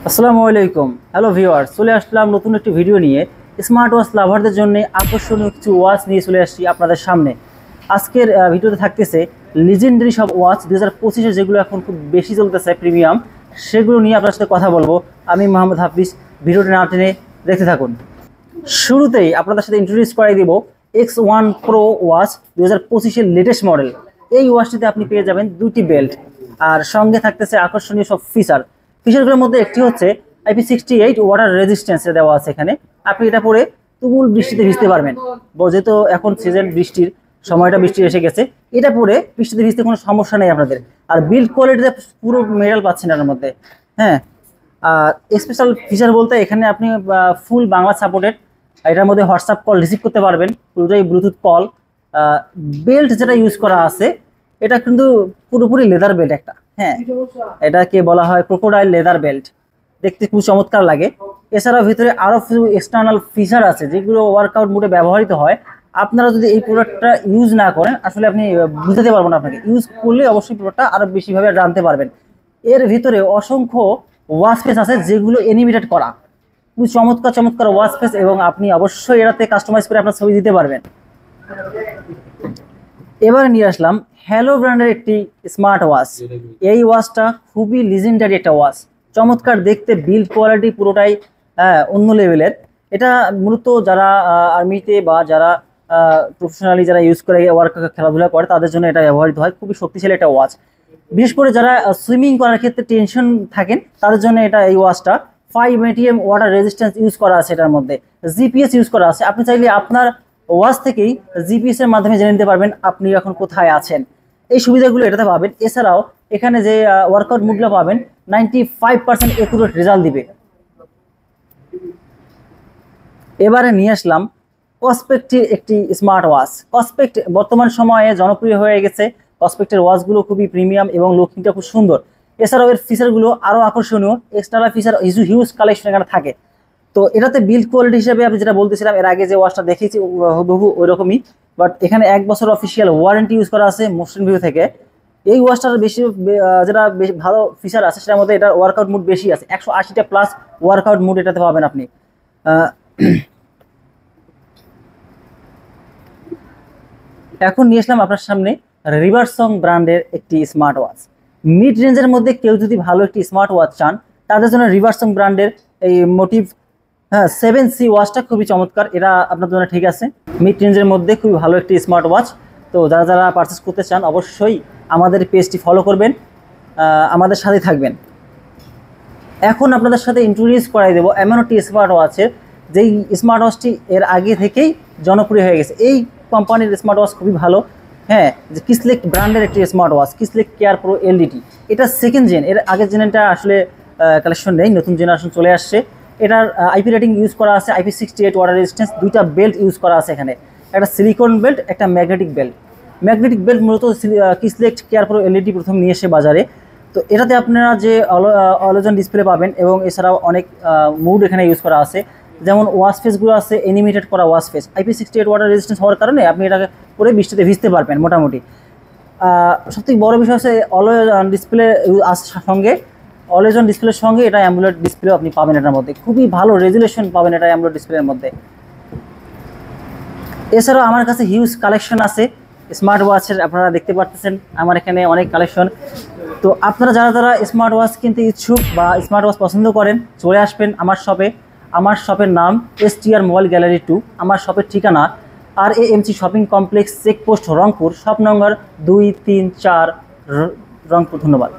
আসসালামু আলাইকুম। Hello viewers, চলে আসলাম নতুন একটি ভিডিও নিয়ে। স্মার্ট ওয়াচ লাভারদের জন্য আকর্ষণীয় কিছু ওয়াচ নিয়ে চলে আসছি আপনাদের সামনে। আজকের ভিডিওতে থাকতেছে লিজেন্ডারি সব ওয়াচ 2025-এ যেগুলো এখন খুব বেশি চলতেছে প্রিমিয়াম, সেগুলো নিয়ে আপনার সাথে কথা বলবো। আমি মোহাম্মদ হাফিজ, ভিডিওটা না টেনে দেখতে থাকুন। শুরুতেই আপনাদের সাথে ইন্ট্রোডিউস করাই দিব X1 Pro ওয়াচ 2025-এর লেটেস্ট মডেল। এই ওয়াচটিতে আপনি পেয়ে যাবেন দুটি বেল্ট, আর সঙ্গে থাকতেছে আকর্ষণীয় সব ফিচারগুলোর মধ্যে একটি হচ্ছে IP68 ওয়াটার রেজিস্ট্যান্স দেওয়া আছে এখানে। আপনি এটা পরে তুমুল বৃষ্টিতে ভিজতে পারবেন, যেহেতু এখন সিজন বৃষ্টির সময়টা, বৃষ্টি এসে গেছে। এটা পরে বৃষ্টিতে ভিজতে কোনো সমস্যা নেই আপনাদের। আর বিল্ড কোয়ালিটিতে পুরো মেটাল পাচ্ছেন এর মধ্যে। হ্যাঁ, আর স্পেশাল ফিচার বলতে এখানে আপনি ফুল বাংলা সাপোর্টেড, এটার মধ্যে হোয়াটসঅ্যাপ কল রিসিভ করতে পারবেন, পুরোটাই ব্লুটুথ কল। বেল্ট যেটা ইউজ করা আছে এটা কিন্তু পুরোপুরি লেদার বেল্ট একটা। হ্যাঁ, এটাকে বলা হয় ক্রোকোডাইল লেদার বেল্ট, দেখতে খুব চমৎকার লাগে। এছাড়াও ভিতরে আরও কিছু এক্সটার্নাল ফিচার আছে যেগুলো ওয়ার্কআউট মোডে ব্যবহৃত হয়। আপনারা যদি এই প্রোডাক্টটা ইউজ না করেন, আসলে আপনি বুঝতে পারবেন না। আপনাকে ইউজ করলে অবশ্যই প্রোডাক্টটা আরও বেশিভাবে জানতে পারবেন। এর ভিতরে অসংখ্য ওয়াচ ফেস আছে যেগুলো অ্যানিমেটেড করা, খুব চমৎকার চমৎকার ওয়াচ ফেস, এবং আপনি অবশ্যই এটাতে কাস্টমাইজ করে আপনার ছবি দিতে পারবেন। এবারে নিয়ে আসলাম হ্যালো ব্র্যান্ডের একটি স্মার্ট ওয়াচ। এই ওয়াচটা খুবই লিজেন্ডারি একটা ওয়াচ, চমৎকার দেখতে, বিল্ড কোয়ালিটি পুরোটাই অন্য লেভেলের। এটা মূলত যারা আর্মিতে বা যারা প্রফেশনালি যারা ইউজ করে ওয়ার্ক খেলাধুলা করে তাদের জন্য এটা ব্যবহৃত হয়। খুবই শক্তিশালী একটা ওয়াচ, বিশেষ করে যারা সুইমিং করার ক্ষেত্রে টেনশন থাকেন তাদের জন্য এটা। এই ওয়াচটা 5 ATM ওয়াটার রেজিস্ট্যান্স ইউজ করা আছে, এটার মধ্যে জিপিএস ইউজ করা আছে। আপনি চাইলে আপনার ওয়াচ থেকেই জিপিএস এর মাধ্যমে জেনে নিতে পারবেন আপনি এখন কোথায় আছেন। এই সুবিধাগুলো এটাতে পাবেন। এছাড়াও এখানে যে ওয়ার্কআউট মুডগুলো পাবেন 95% একুরেট রেজাল্ট দিবে। এবারে নিয়ে আসলাম কসপেক্টের একটি স্মার্ট ওয়াচ। কসপেক্ট বর্তমান সময়ে জনপ্রিয় হয়ে গেছে। কসপেক্টের ওয়াচগুলো খুবই প্রিমিয়াম এবং লুকিংটা খুব সুন্দর। এছাড়াও এর ফিচারগুলো আরও আকর্ষণীয়, এক্সটার্নাল ফিচার হিউজ কালেকশন এখানে থাকে। তো এটাতে বিল্ড কোয়ালিটি হিসেবে আমি যেটা বলতেছিলাম, এর আগে যে ওয়াচটা দেখেছি হুবহু ওই রকমই, বাট এখানে 1 বছর অফিসিয়াল ওয়ারেন্টি ইউজ করা আছে মোশন ভিউ থেকে। এই ওয়াচটার বেশি যেটা বেশি ভালো ফিচার আছে সেটার মধ্যে এটার ওয়ার্কআউট মুড বেশি আছে। 180টা প্লাস ওয়ার্কআউট মুড এটাতে পাবেন আপনি। এখন নিয়ে আসলাম আপনার সামনে রিভারসং ব্র্যান্ডের একটি স্মার্ট ওয়াচ। মিড রেঞ্জের মধ্যে কেউ যদি ভালো একটি স্মার্ট ওয়াচ চান, তাদের জন্য রিভারসং ব্র্যান্ডের এই মোটিভ 7C ওয়াচটা খুবই চমৎকার। এটা আপনার জন্য ঠিক আছে। মিড রেঞ্জের মধ্যে খুবই ভালো একটি স্মার্ট ওয়াচ। তো যারা যারা পারচেস করতে চান অবশ্যই আমাদের পেজটি ফলো করবেন, আমাদের সাথে থাকবেন। এখন আপনাদের সাথে ইন্ট্রোডিউস করাই দেবো এমন একটি স্মার্ট ওয়াচের, যেই স্মার্ট ওয়াচটি এর আগে থেকেই জনপ্রিয় হয়ে গেছে। এই কোম্পানির স্মার্ট ওয়াচ খুবই ভালো। হ্যাঁ, যে কিসলেক ব্র্যান্ডের একটি স্মার্ট ওয়াচ, কিসলেক কেয়ার প্রো এলডিটি। এটা সেকেন্ড জেন, এর আগের জেনটা আসলে কালেকশন নেই, নতুন জেনারেশন চলে আসছে। এটার আইপি রেটিং ইউজ করা আছে, IP68 ওয়াটার রেজিস্ট্যান্স। দুইটা বেল্ট ইউজ করা আছে এখানে, একটা সিলিকন বেল্ট, একটা ম্যাগনেটিক বেল্ট। ম্যাগনেটিক বেল্ট মূলত কিসলেক কেয়ার প্রো এলইডি প্রথম নিয়ে এসে বাজারে। তো এটাতে আপনারা যে অলোজন ডিসপ্লে পাবেন, এবং এছাড়াও অনেক মুড এখানে ইউজ করা আছে। যেমন ওয়াচ ফেসগুলো আছে অ্যানিমেটেড করা watch face. IP68 water resistance হওয়ার কারণে আপনি এটাকে পরে বৃষ্টিতে ভিজতে পারবেন মোটামুটি। সবথেকে বড় বিষয় হচ্ছে অলওয়েজ ডিসপ্লে সঙ্গে, অলওয়েজ অন ডিসপ্লের সঙ্গে এটা অ্যামুলেট ডিসপ্লে আপনি পাবেন। এটার মধ্যে খুবই ভালো রেজুলেশন পাবেন এটা অ্যামুলেট ডিসপ্লের মধ্যে। এছাড়াও আমার কাছে হিউজ কালেকশন আছে স্মার্ট ওয়াচের, আপনারা দেখতে পাচ্ছেন আমার এখানে অনেক কালেকশন। তো আপনারা যারা যারা স্মার্ট ওয়াচ কিনতে ইচ্ছুক বা স্মার্ট ওয়াচ পছন্দ করেন, চলে আসবেন আমার শপে। আমার শপের নাম STR মোবাইল গ্যালারি 2। আমার শপের ঠিকানা RAMC shopping complex, checkpost, Rangpur, shop number 2, 3, 4, Rangpur. ধন্যবাদ।